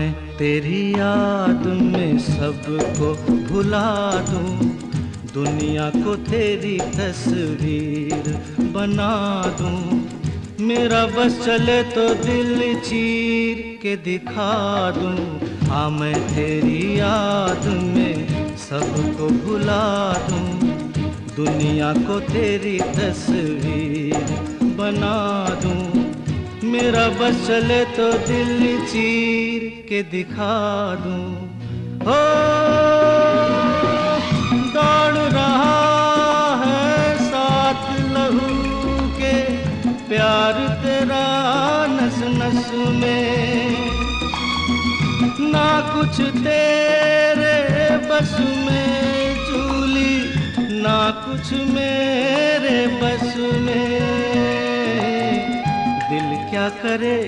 मैं तेरी याद में सबको भुला दूं, दुनिया को तेरी तस्वीर बना दूं। मेरा बस चले तो दिल चीर के दिखा दूं। हाँ मैं तेरी याद में सबको भुला दूं, दुनिया को तेरी तस्वीर बना दूं। मेरा बस चले तो दिल चीर के दिखा दूं। हो दौड़ रहा है साथ लहू के प्यार तेरा नस नस में, ना कुछ तेरे बस में चूली, ना कुछ मेरे बस में। दिल क्या करे